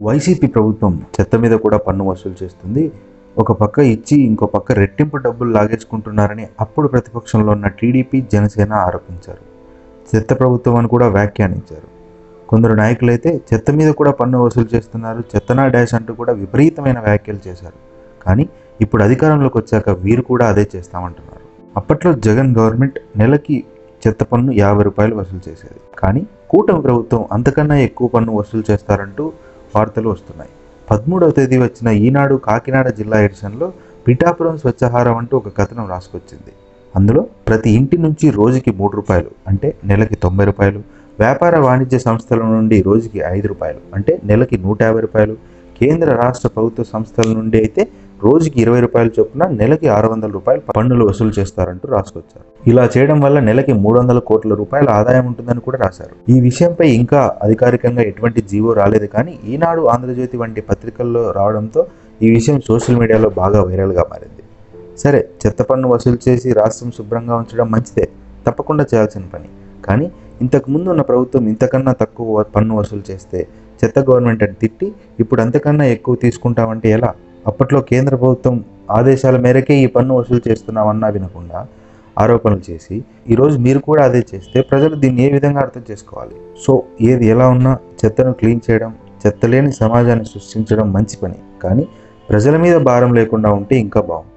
YCP ప్రభుత్వం చెత్త మీద కూడా పన్ను వసూలు చేస్తుంది. ఒక పక్క ఇచ్చి ఇంకో పక్క రెట్టింపు డబ్బులు లాగేసుకుంటున్నారని అప్పుడు ప్రతిపక్షంలో ఉన్న టీడీపీ, జనసేన ఆరోపించారు. చెత్త ప్రభుత్వం అని కూడా వ్యాఖ్యానించారు. కొందరు నాయకులైతే చెత్త మీద కూడా పన్ను వసూలు చేస్తున్నారు, చెత్తనా డాష్ అంటూ కూడా విపరీతమైన వ్యాఖ్యలు చేశారు. కానీ ఇప్పుడు అధికారంలోకి వచ్చాక వీరు కూడా అదే చేస్తామంటున్నారు. అప్పట్లో జగన్ గవర్నమెంట్ నెలకి చెత్త పన్ను 50 రూపాయలు వసూలు చేసేది. కానీ కూటమి ప్రభుత్వం అంతకన్నా ఎక్కువ పన్ను వసూలు చేస్తారంటూ వార్తలు వస్తున్నాయి. 13వ తేదీ వచ్చిన ఈనాడు కాకినాడ జిల్లా ఎడిషన్లో పిఠాపురం స్వచ్ఛాహారం అంటూ ఒక కథనం రాసుకొచ్చింది. అందులో ప్రతి ఇంటి నుంచి రోజుకి 3 రూపాయలు అంటే నెలకి 90 రూపాయలు, వ్యాపార వాణిజ్య సంస్థల నుండి రోజుకి 5 రూపాయలు అంటే నెలకి 150 రూపాయలు, కేంద్ర రాష్ట్ర ప్రభుత్వ సంస్థల నుండి అయితే రోజుకి 20 రూపాయల చొప్పున నెలకి 600 రూపాయలు పన్నులు వసూలు చేస్తారంటూ రాసుకొచ్చారు. ఇలా చేయడం వల్ల నెలకి 300 కోట్ల రూపాయల ఆదాయం ఉంటుందని కూడా రాశారు. ఈ విషయంపై ఇంకా అధికారికంగా ఎటువంటి జీవో రాలేదు. కానీ ఈనాడు, ఆంధ్రజ్యోతి వంటి పత్రికల్లో రావడంతో ఈ విషయం సోషల్ మీడియాలో బాగా వైరల్గా మారింది. సరే, చెత్త పన్ను వసూలు చేసి రాష్ట్రం శుభ్రంగా ఉంచడం మంచిదే, తప్పకుండా చేయాల్సిన పని. కానీ ఇంతకుముందు ఉన్న ప్రభుత్వం ఇంతకన్నా తక్కువ పన్ను వసూలు చేస్తే చెత్త గవర్నమెంట్ అని తిట్టి ఇప్పుడు అంతకన్నా ఎక్కువ తీసుకుంటామంటే ఎలా? అప్పట్లో కేంద్ర ప్రభుత్వం ఆదేశాల మేరకే ఈ పన్ను వసూలు చేస్తున్నామన్నా వినకుండా ఆరోపణలు చేసి ఈరోజు మీరు కూడా అదే చేస్తే ప్రజలు దీన్ని ఏ విధంగా అర్థం చేసుకోవాలి? సో ఏది ఎలా ఉన్నా చెత్తను క్లీన్ చేయడం, చెత్త లేని సమాజాన్ని సృష్టించడం మంచి పని. కానీ ప్రజల మీద భారం లేకుండా ఉంటే ఇంకా బాగుంటుంది.